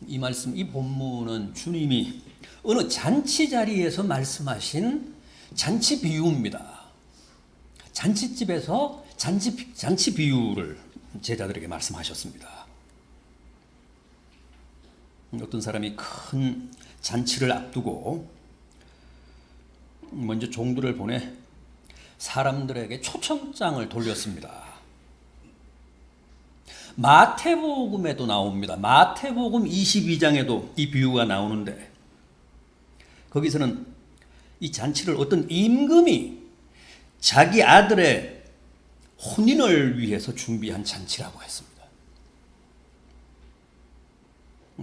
이 말씀, 이 본문은 주님이 어느 잔치 자리에서 말씀하신 잔치 비유입니다. 잔치집에서 잔치 비유를 제자들에게 말씀하셨습니다. 어떤 사람이 큰 잔치를 앞두고 먼저 종들을 보내 사람들에게 초청장을 돌렸습니다. 마태복음에도 나옵니다. 마태복음 22장에도 이 비유가 나오는데 거기서는 이 잔치를 어떤 임금이 자기 아들의 혼인을 위해서 준비한 잔치라고 했습니다.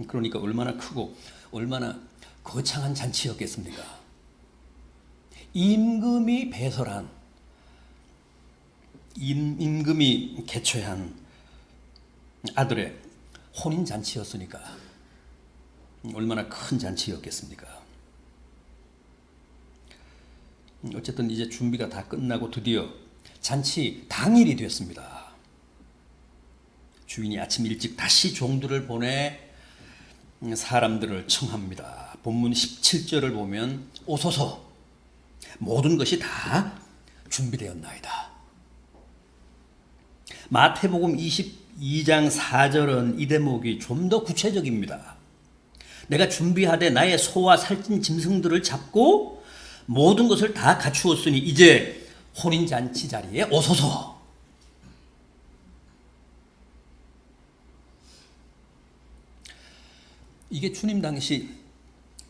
그러니까 얼마나 크고 얼마나 거창한 잔치였겠습니까? 임금이 배설한, 임금이 개최한 아들의 혼인 잔치였으니까 얼마나 큰 잔치였겠습니까? 어쨌든 이제 준비가 다 끝나고 드디어 잔치 당일이 됐습니다. 주인이 아침 일찍 다시 종들을 보내 사람들을 청합니다. 본문 17절을 보면 오소서 모든 것이 다 준비되었나이다. 마태복음 22장 4절은 이 대목이 좀 더 구체적입니다. 내가 준비하되 나의 소와 살찐 짐승들을 잡고 모든 것을 다 갖추었으니 이제 혼인잔치 자리에 오소서. 이게 주님 당시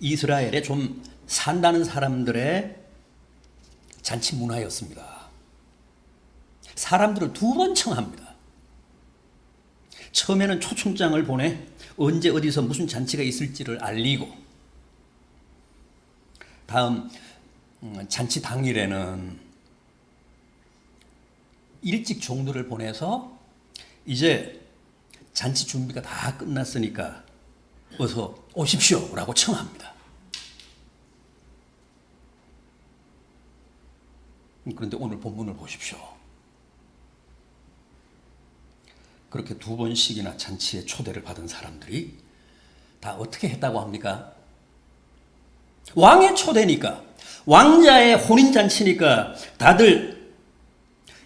이스라엘에 좀 산다는 사람들의 잔치 문화였습니다. 사람들을 두 번 청합니다. 처음에는 초청장을 보내 언제 어디서 무슨 잔치가 있을지를 알리고, 다음 잔치 당일에는 일찍 종들을 보내서 이제 잔치 준비가 다 끝났으니까 어서 오십시오 라고 청합니다. 그런데 오늘 본문을 보십시오. 그렇게 두 번씩이나 잔치에 초대를 받은 사람들이 다 어떻게 했다고 합니까? 왕의 초대니까, 왕자의 혼인잔치니까 다들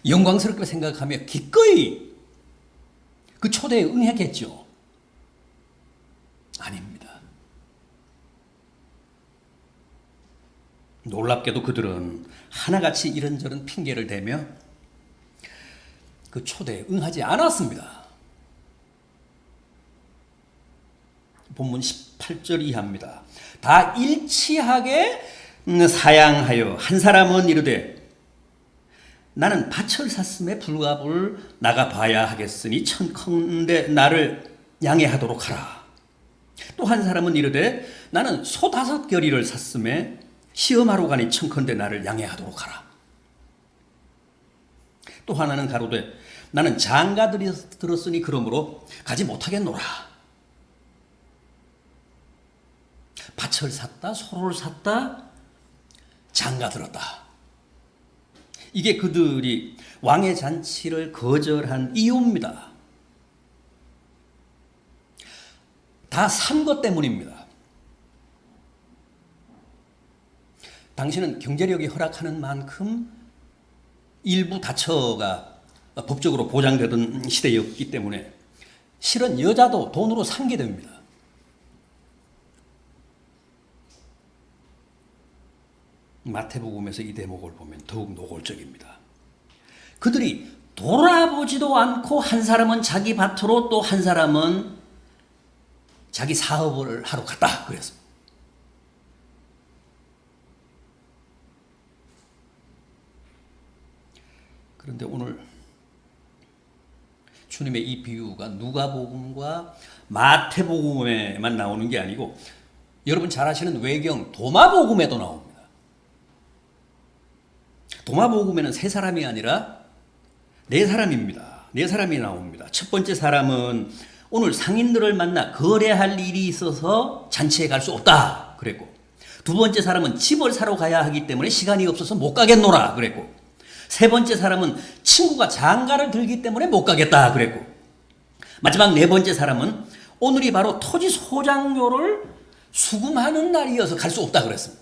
영광스럽게 생각하며 기꺼이 그 초대에 응했겠죠. 아닙니다. 놀랍게도 그들은 하나같이 이런저런 핑계를 대며 그 초대에 응하지 않았습니다. 본문 18절 이하입니다. 다 일치하게 사양하여 한 사람은 이르되 나는 밭을 샀음에 불갑을 나가 봐야 하겠으니 청컨대 나를 양해하도록 하라. 또 한 사람은 이르되 나는 소 5겨리를 샀음에 시험하러 가니 청컨대 나를 양해하도록 하라. 또 하나는 가로되 나는 장가들이 들었으니 그러므로 가지 못하겠노라. 밭을 샀다, 소를 샀다, 장가 들었다. 이게 그들이 왕의 잔치를 거절한 이유입니다. 다 산 것 때문입니다. 당신은 경제력이 허락하는 만큼 일부 다처가 법적으로 보장되던 시대였기 때문에 실은 여자도 돈으로 산게 됩니다. 마태복음에서 이 대목을 보면 더욱 노골적입니다. 그들이 돌아보지도 않고 한 사람은 자기 밭으로 또 한 사람은 자기 사업을 하러 갔다 그랬습니다. 그런데 오늘 주님의 이 비유가 누가복음과 마태복음에만 나오는 게 아니고 여러분 잘 아시는 외경 도마복음에도 나옵니다. 도마복음에는 3사람이 아니라 4사람입니다. 4사람이 나옵니다. 첫 번째 사람은 오늘 상인들을 만나 거래할 일이 있어서 잔치에 갈 수 없다 그랬고, 두 번째 사람은 집을 사러 가야 하기 때문에 시간이 없어서 못 가겠노라 그랬고, 세 번째 사람은 친구가 장가를 들기 때문에 못 가겠다 그랬고, 마지막 4번째 사람은 오늘이 바로 토지 소장료를 수금하는 날이어서 갈 수 없다 그랬습니다.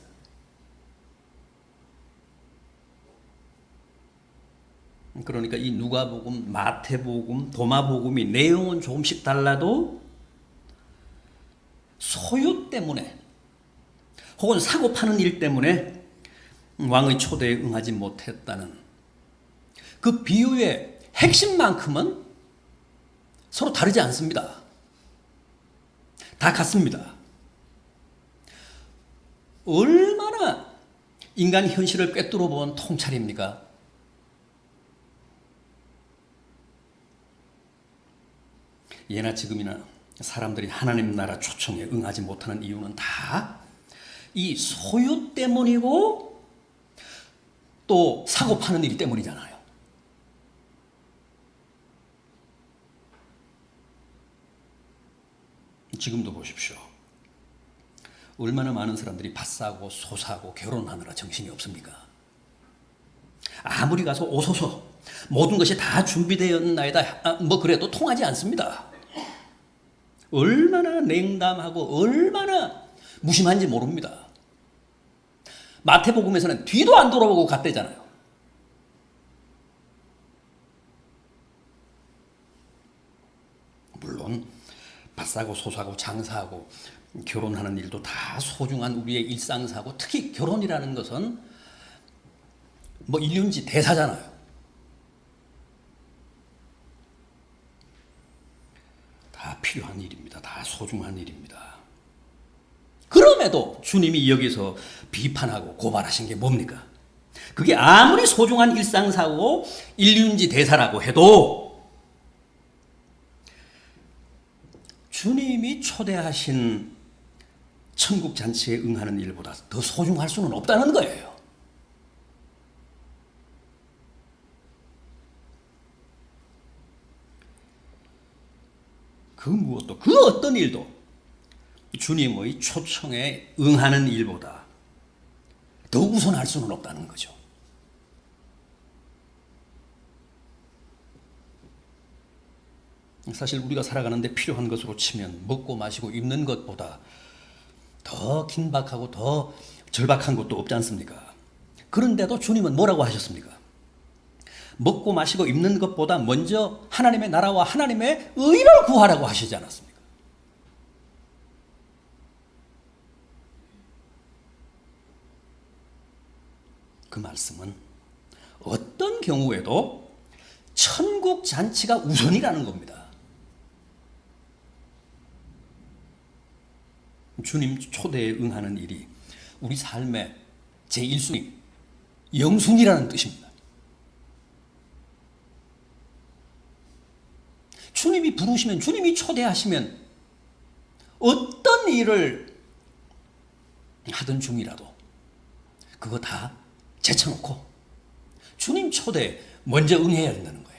그러니까 이 누가복음, 마태복음, 도마복음이 내용은 조금씩 달라도 소유 때문에 혹은 사고 파는 일 때문에 왕의 초대에 응하지 못했다는 그 비유의 핵심만큼은 서로 다르지 않습니다. 다 같습니다. 얼마나 인간 현실을 꿰뚫어 본 통찰입니까? 예나 지금이나 사람들이 하나님 나라 초청에 응하지 못하는 이유는 다 이 소유 때문이고 또 사고 파는 일 때문이잖아요. 지금도 보십시오. 얼마나 많은 사람들이 밭 사고 소 사고 결혼하느라 정신이 없습니까? 아무리 가서 오소서 모든 것이 다 준비되었나이다 뭐 그래도 통하지 않습니다. 얼마나 냉담하고 얼마나 무심한지 모릅니다. 마태복음에서는 뒤도 안 돌아보고 갔대잖아요. 물론 밭 사고 소 사고 장사하고 결혼하는 일도 다 소중한 우리의 일상사고, 특히 결혼이라는 것은 뭐 일륜지 대사잖아요. 다 필요한 일입니다. 다 소중한 일입니다. 그럼에도 주님이 여기서 비판하고 고발하신 게 뭡니까? 그게 아무리 소중한 일상사고 일륜지 대사라고 해도 주님이 초대하신 천국 잔치에 응하는 일보다 더 소중할 수는 없다는 거예요. 그 무엇도, 그 어떤 일도 주님의 초청에 응하는 일보다 더 우선할 수는 없다는 거죠. 사실 우리가 살아가는데 필요한 것으로 치면 먹고 마시고 입는 것보다 더 긴박하고 더 절박한 것도 없지 않습니까? 그런데도 주님은 뭐라고 하셨습니까? 먹고 마시고 입는 것보다 먼저 하나님의 나라와 하나님의 의를 구하라고 하시지 않았습니까? 그 말씀은 어떤 경우에도 천국 잔치가 우선이라는 겁니다. 주님 초대에 응하는 일이 우리 삶의 제1순위, 영순위라는 뜻입니다. 주님이 부르시면, 주님이 초대하시면 어떤 일을 하던 중이라도 그거 다 제쳐놓고 주님 초대에 먼저 응해야 된다는 거예요.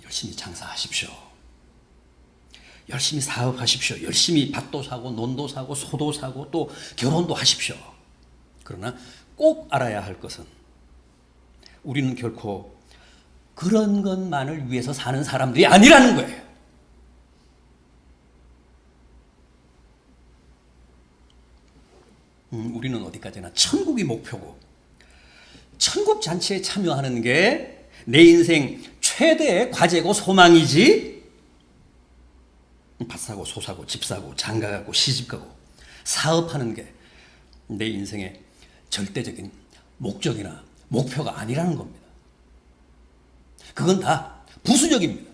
열심히 장사하십시오. 열심히 사업하십시오. 열심히 밭도 사고 논도 사고 소도 사고 또 결혼도 하십시오. 그러나 꼭 알아야 할 것은 우리는 결코 그런 것만을 위해서 사는 사람들이 아니라는 거예요. 우리는 어디까지나 천국이 목표고 천국 잔치에 참여하는 게 내 인생 최대의 과제고 소망이지, 밭 사고 소 사고 집 사고 장가 가고 시집 가고 사업하는 게 내 인생의 절대적인 목적이나 목표가 아니라는 겁니다. 그건 다 부수적입니다.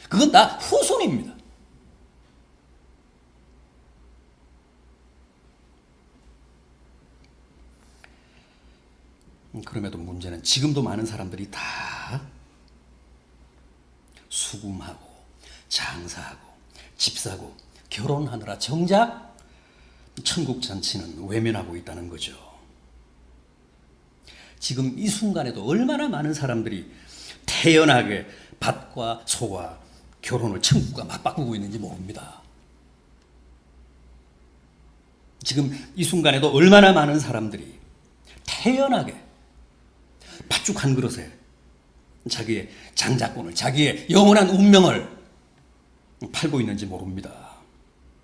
그건 다 후손입니다. 그럼에도 문제는 지금도 많은 사람들이 다 수금하고 장사하고 집 사고 결혼하느라 정작 천국 잔치는 외면하고 있다는 거죠. 지금 이 순간에도 얼마나 많은 사람들이 태연하게 밭과 소와 결혼을 천국과 맞바꾸고 있는지 모릅니다. 지금 이 순간에도 얼마나 많은 사람들이 태연하게 팥죽 한 그릇에 자기의 장자권을, 자기의 영원한 운명을 팔고 있는지 모릅니다.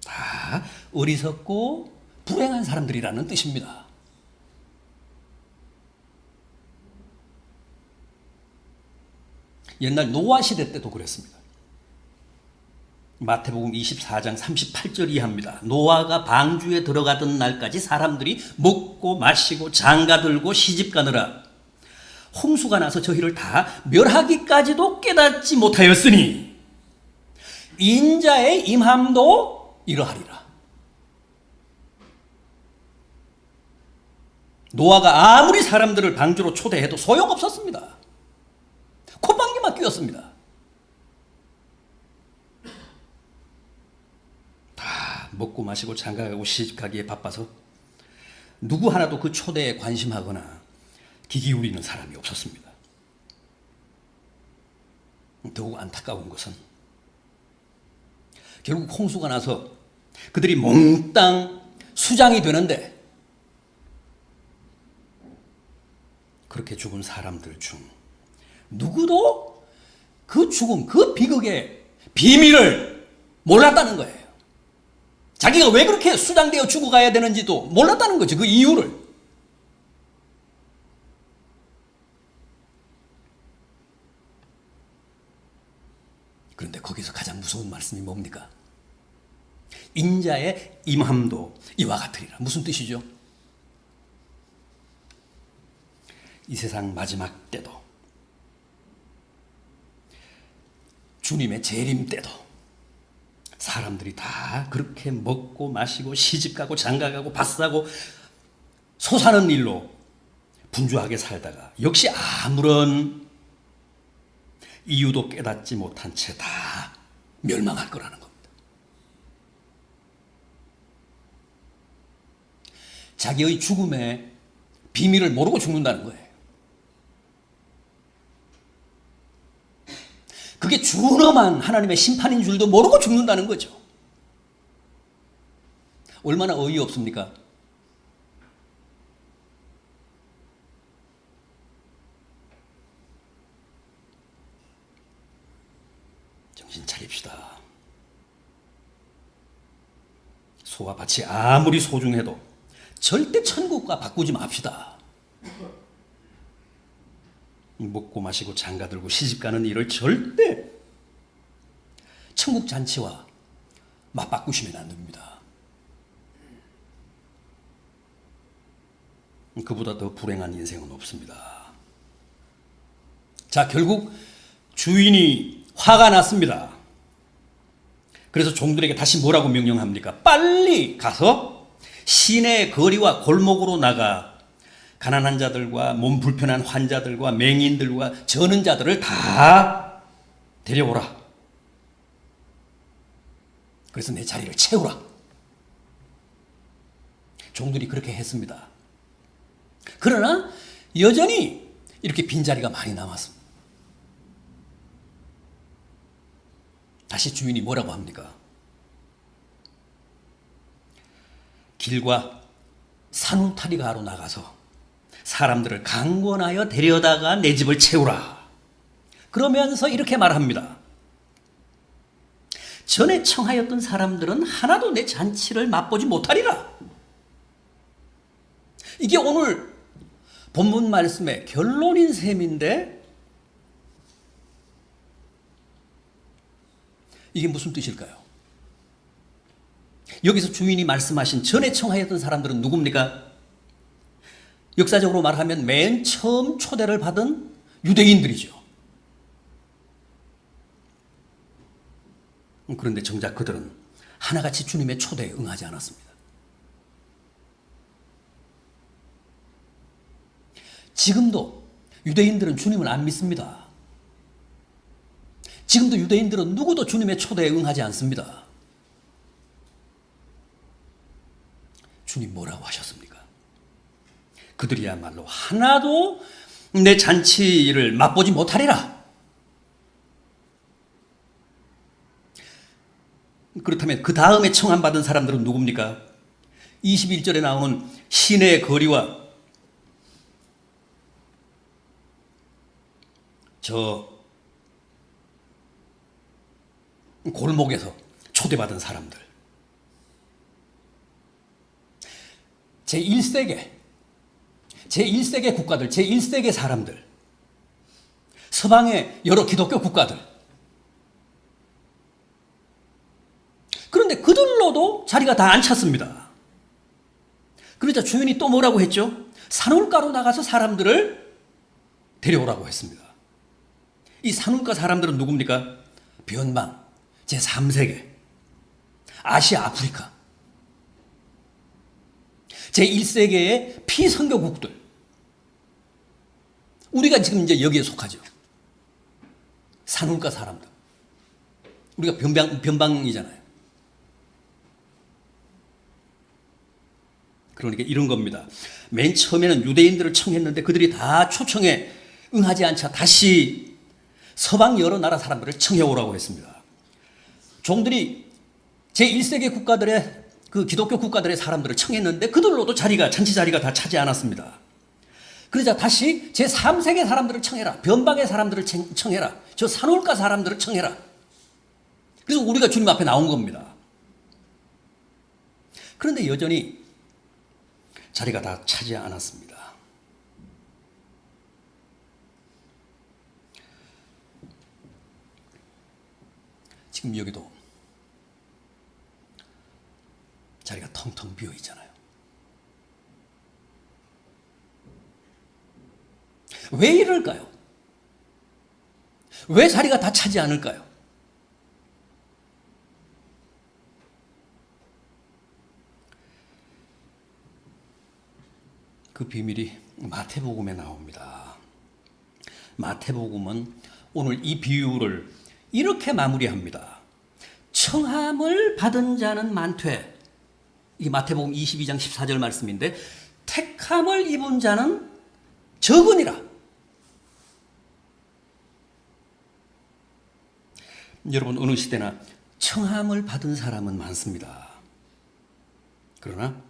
다 어리석고 불행한 사람들이라는 뜻입니다. 옛날 노아 시대 때도 그랬습니다. 마태복음 24장 38절 이하입니다. 노아가 방주에 들어가던 날까지 사람들이 먹고 마시고 장가들고 시집가느라 홍수가 나서 저희를 다 멸하기까지도 깨닫지 못하였으니 인자의 임함도 이러하리라. 노아가 아무리 사람들을 방주로 초대해도 소용없었습니다. 콧방귀만 뀌었습니다. 다 먹고 마시고 장가가고 시집가기에 바빠서 누구 하나도 그 초대에 관심하거나 귀 기울이는 사람이 없었습니다. 더욱 안타까운 것은 결국 홍수가 나서 그들이 몽땅 수장이 되는데 그렇게 죽은 사람들 중 누구도 그 죽음, 그 비극의 비밀을 몰랐다는 거예요. 자기가 왜 그렇게 수장되어 죽어가야 되는지도 몰랐다는 거죠. 그 이유를. 그런데 거기서 가장 무서운 말씀이 뭡니까? 인자의 임함도 이와 같으리라. 무슨 뜻이죠? 이 세상 마지막 때도, 주님의 재림 때도 사람들이 다 그렇게 먹고 마시고 시집가고 장가가고 밭사고 소사는 일로 분주하게 살다가 역시 아무런 이유도 깨닫지 못한 채 다 멸망할 거라는 겁니다. 자기의 죽음의 비밀을 모르고 죽는다는 거예요. 그게 준엄한 하나님의 심판인 줄도 모르고 죽는다는 거죠. 얼마나 어이없습니까? 정신 차립시다. 소와 밭이 아무리 소중해도 절대 천국과 바꾸지 맙시다. 먹고 마시고 장가들고 시집가는 일을 절대 천국 잔치와 맞바꾸시면 안 됩니다. 그보다 더 불행한 인생은 없습니다. 자, 결국 주인이 화가 났습니다. 그래서 종들에게 다시 뭐라고 명령합니까? 빨리 가서 시내 거리와 골목으로 나가 가난한 자들과 몸 불편한 환자들과 맹인들과 저는 자들을 다 데려오라. 그래서 내 자리를 채우라. 종들이 그렇게 했습니다. 그러나 여전히 이렇게 빈자리가 많이 남았습니다. 다시 주인이 뭐라고 합니까? 길과 산울타리가 하러 나가서 사람들을 강권하여 데려다가 내 집을 채우라. 그러면서 이렇게 말합니다. 전에 청하였던 사람들은 하나도 내 잔치를 맛보지 못하리라. 이게 오늘 본문 말씀의 결론인 셈인데 이게 무슨 뜻일까요? 여기서 주인이 말씀하신 전에 청하였던 사람들은 누굽니까? 역사적으로 말하면 맨 처음 초대를 받은 유대인들이죠. 그런데 정작 그들은 하나같이 주님의 초대에 응하지 않았습니다. 지금도 유대인들은 주님을 안 믿습니다. 지금도 유대인들은 누구도 주님의 초대에 응하지 않습니다. 주님 뭐라고 하셨습니까? 그들이야말로 하나도 내 잔치를 맛보지 못하리라. 그렇다면 그 다음에 청함받은 사람들은 누굽니까? 21절에 나오는 시내의 거리와 저 골목에서 초대받은 사람들, 제1세계 국가들, 제1세계 사람들, 서방의 여러 기독교 국가들. 그런데 그들로도 자리가 다 안 찼습니다. 그러자 주인이 또 뭐라고 했죠? 산울가로 나가서 사람들을 데려오라고 했습니다. 이 산울가 사람들은 누굽니까? 변방, 제3세계, 아시아, 아프리카, 제1세계의 피선교국들. 우리가 지금 이제 여기에 속하죠. 산울가 사람들. 우리가 변방이잖아요. 그러니까 이런 겁니다. 맨 처음에는 유대인들을 청했는데 그들이 다 초청에 응하지 않자 다시 서방 여러 나라 사람들을 청해오라고 했습니다. 종들이 제1세계 국가들의 그 기독교 국가들의 사람들을 청했는데 그들로도 잔치 자리가 다 차지 않았습니다. 그러자 다시 제3세계 사람들을 청해라. 변방의 사람들을 청해라. 저 산울가 사람들을 청해라. 그래서 우리가 주님 앞에 나온 겁니다. 그런데 여전히 자리가 다 차지 않았습니다. 지금 여기도 자리가 텅텅 비어 있잖아요. 왜 이럴까요? 왜 자리가 다 차지 않을까요? 그 비밀이 마태복음에 나옵니다. 마태복음은 오늘 이 비유를 이렇게 마무리합니다. 청함을 받은 자는 많되, 이게 마태복음 22장 14절 말씀인데, 택함을 입은 자는 적으니라. 여러분, 어느 시대나 청함을 받은 사람은 많습니다. 그러나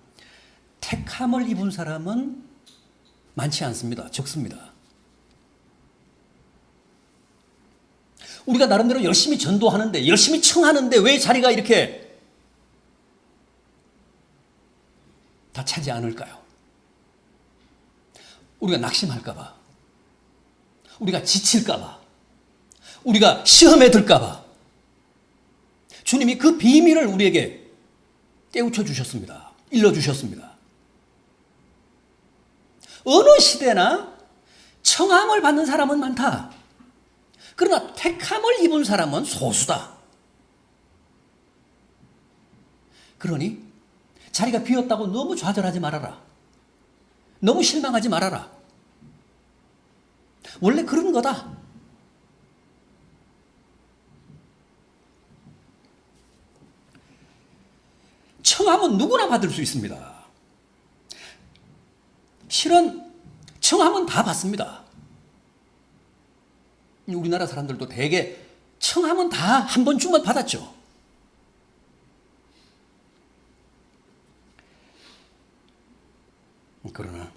택함을 입은 사람은 많지 않습니다. 적습니다. 우리가 나름대로 열심히 전도하는데, 열심히 청하는데 왜 자리가 이렇게 다 차지 않을까요? 우리가 낙심할까봐, 우리가 지칠까봐, 우리가 시험에 들까봐. 주님이 그 비밀을 우리에게 깨우쳐 주셨습니다. 일러주셨습니다. 어느 시대나 청함을 받는 사람은 많다. 그러나 택함을 입은 사람은 소수다. 그러니 자리가 비었다고 너무 좌절하지 말아라. 너무 실망하지 말아라. 원래 그런 거다. 청함은 누구나 받을 수 있습니다. 실은 청함은 다 받습니다. 우리나라 사람들도 대개 청함은 다 한 번쯤은 받았죠. 그러나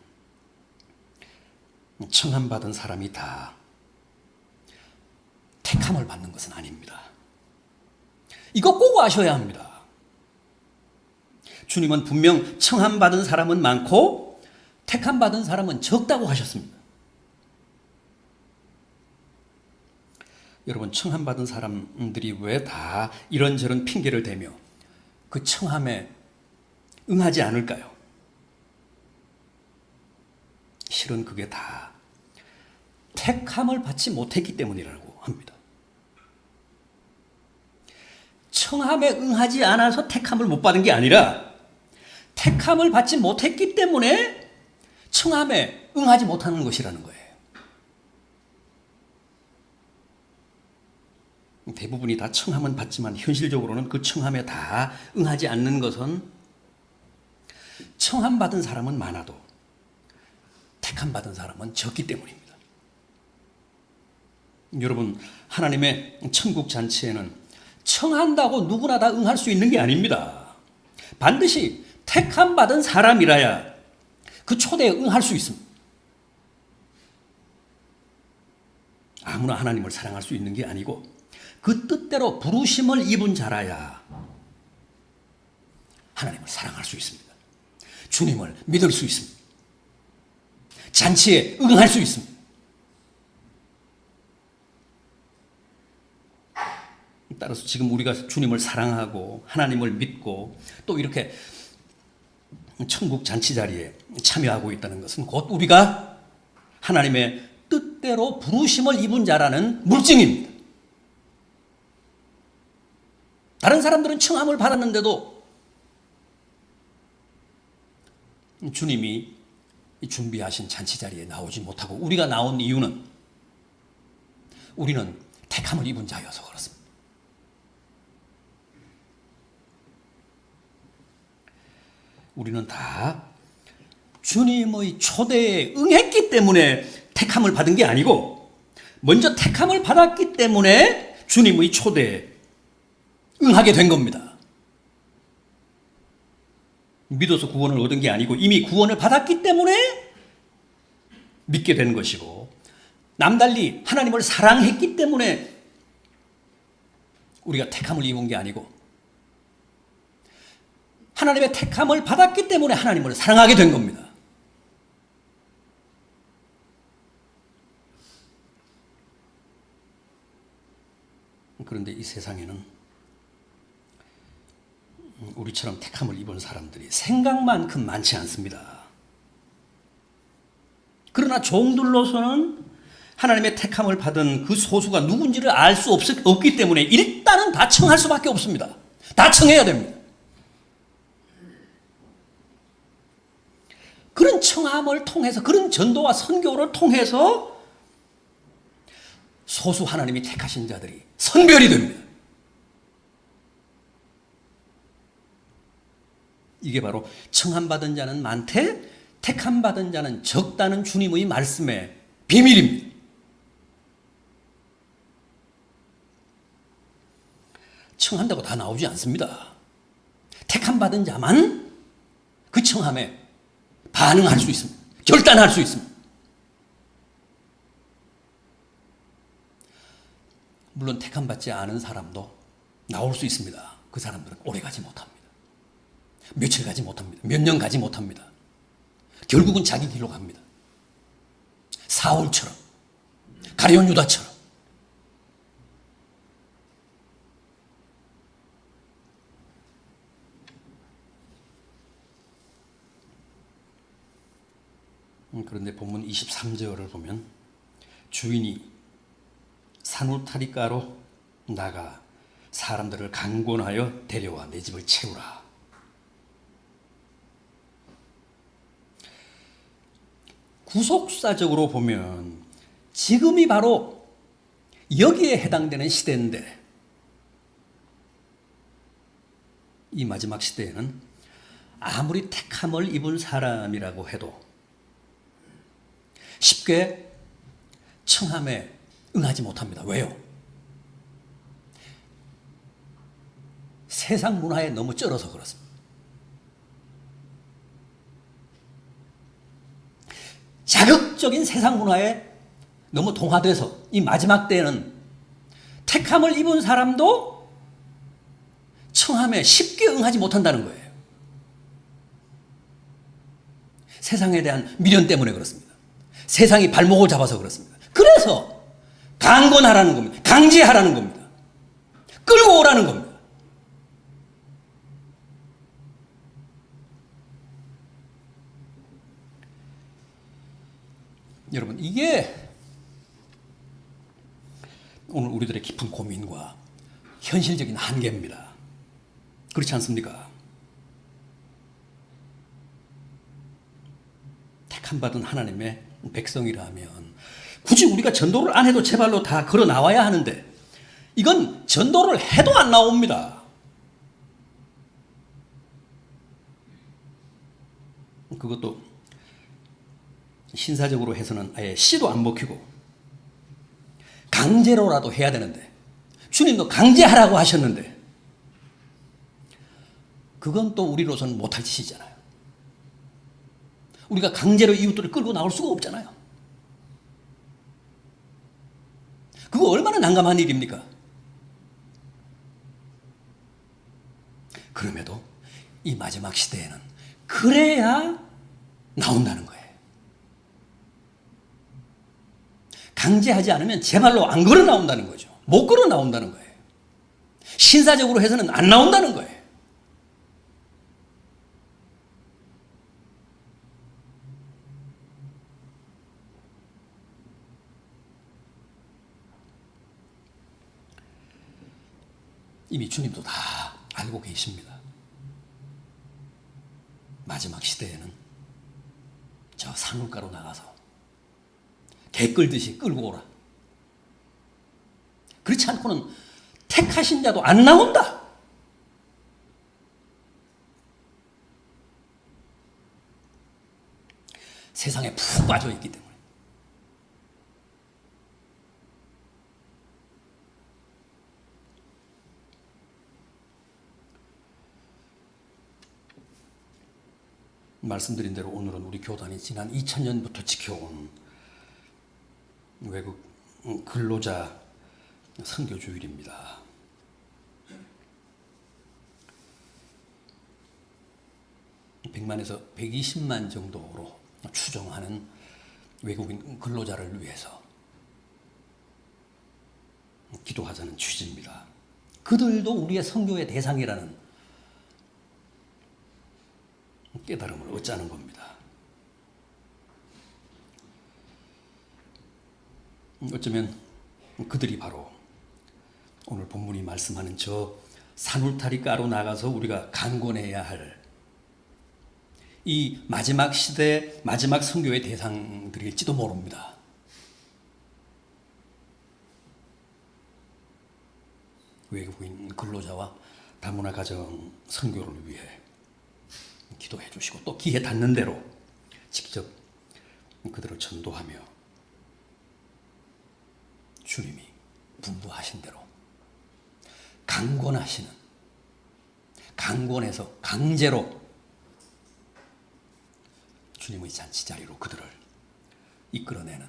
청함 받은 사람이 다 택함을 받는 것은 아닙니다. 이거 꼭 아셔야 합니다. 주님은 분명 청함 받은 사람은 많고 택함 받은 사람은 적다고 하셨습니다. 여러분, 청함 받은 사람들이 왜 다 이런저런 핑계를 대며 그 청함에 응하지 않을까요? 실은 그게 다 택함을 받지 못했기 때문이라고 합니다. 청함에 응하지 않아서 택함을 못 받은 게 아니라 택함을 받지 못했기 때문에 청함에 응하지 못하는 것이라는 거예요. 대부분이 다 청함은 받지만 현실적으로는 그 청함에 다 응하지 않는 것은 청함 받은 사람은 많아도 택함 받은 사람은 적기 때문입니다. 여러분, 하나님의 천국 잔치에는 청한다고 누구나 다 응할 수 있는 게 아닙니다. 반드시 택함 받은 사람이라야 그 초대에 응할 수 있습니다. 아무나 하나님을 사랑할 수 있는 게 아니고 그 뜻대로 부르심을 입은 자라야 하나님을 사랑할 수 있습니다. 주님을 믿을 수 있습니다. 잔치에 응할 수 있습니다. 따라서 지금 우리가 주님을 사랑하고 하나님을 믿고 또 이렇게 천국 잔치 자리에 참여하고 있다는 것은 곧 우리가 하나님의 뜻대로 부르심을 입은 자라는 물증입니다. 다른 사람들은 청함을 받았는데도 주님이 준비하신 잔치 자리에 나오지 못하고 우리가 나온 이유는 우리는 택함을 입은 자여서 그렇습니다. 우리는 다 주님의 초대에 응했기 때문에 택함을 받은 게 아니고 먼저 택함을 받았기 때문에 주님의 초대에 응하게 된 겁니다. 믿어서 구원을 얻은 게 아니고 이미 구원을 받았기 때문에 믿게 된 것이고 남달리 하나님을 사랑했기 때문에 우리가 택함을 입은 게 아니고 하나님의 택함을 받았기 때문에 하나님을 사랑하게 된 겁니다. 그런데 이 세상에는 우리처럼 택함을 입은 사람들이 생각만큼 많지 않습니다. 그러나 종들로서는 하나님의 택함을 받은 그 소수가 누군지를 알 수 없기 때문에 일단은 다 청할 수밖에 없습니다. 다 청해야 됩니다. 그런 청함을 통해서 그런 전도와 선교를 통해서 소수 하나님이 택하신 자들이 선별이 됩니다. 이게 바로 청함받은 자는 많되 택함받은 자는 적다는 주님의 말씀의 비밀입니다. 청한다고 다 나오지 않습니다. 택함받은 자만 그 청함에 반응할 수 있습니다. 결단할 수 있습니다. 물론 택함받지 않은 사람도 나올 수 있습니다. 그 사람들은 오래 가지 못합니다. 며칠 가지 못합니다. 몇 년 가지 못합니다. 결국은 자기 길로 갑니다. 사울처럼, 가룟 유다처럼. 그런데 본문 23절을 보면 주인이 산울타리가로 나가 사람들을 강권하여 데려와 내 집을 채우라. 구속사적으로 보면 지금이 바로 여기에 해당되는 시대인데 이 마지막 시대에는 아무리 택함을 입은 사람이라고 해도 쉽게 청함에 응하지 못합니다. 왜요? 세상 문화에 너무 쩔어서 그렇습니다. 자극적인 세상 문화에 너무 동화돼서 이 마지막 때에는 택함을 입은 사람도 청함에 쉽게 응하지 못한다는 거예요. 세상에 대한 미련 때문에 그렇습니다. 세상이 발목을 잡아서 그렇습니다. 그래서 강권하라는 겁니다. 강제하라는 겁니다. 끌고 오라는 겁니다. 여러분, 이게 오늘 우리들의 깊은 고민과 현실적인 한계입니다. 그렇지 않습니까? 택함받은 하나님의 백성이라면 굳이 우리가 전도를 안 해도 제 발로 다 걸어 나와야 하는데 이건 전도를 해도 안 나옵니다. 그것도 신사적으로 해서는 아예 씨도 안 먹히고 강제로라도 해야 되는데 주님도 강제하라고 하셨는데 그건 또 우리로서는 못할 짓이잖아요. 우리가 강제로 이웃들을 끌고 나올 수가 없잖아요. 그거 얼마나 난감한 일입니까? 그럼에도 이 마지막 시대에는 그래야 나온다는 거예요. 강제하지 않으면 제 발로 안 걸어 나온다는 거죠. 못 걸어 나온다는 거예요. 신사적으로 해서는 안 나온다는 거예요. 이미 주님도 다 알고 계십니다. 마지막 시대에는 저 산울가로 나가서 개 끌듯이 끌고 오라. 그렇지 않고는 택하신 자도 안 나온다. 세상에 푹 빠져 있기 때문에. 말씀드린 대로 오늘은 우리 교단이 지난 2000년부터 지켜온 외국 근로자 선교주일입니다. (100만에서 120만) 정도로 추정하는 외국인 근로자를 위해서 기도하자는 취지입니다. 그들도 우리의 선교의 대상이라는 깨달음을 얻자는 겁니다. 어쩌면 그들이 바로 오늘 본문이 말씀하는 저 산울타리가로 나가서 우리가 강권해야 할 이 마지막 시대 마지막 선교의 대상들일지도 모릅니다. 외국인 근로자와 다문화 가정 선교를 위해 기도해 주시고 또 기회 닿는 대로 직접 그들을 전도하며 주님이 분부하신 대로 강권하시는, 강권해서 강제로 주님의 잔치 자리로 그들을 이끌어내는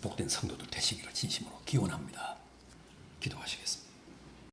복된 성도들 되시기를 진심으로 기원합니다. 기도하시겠습니다.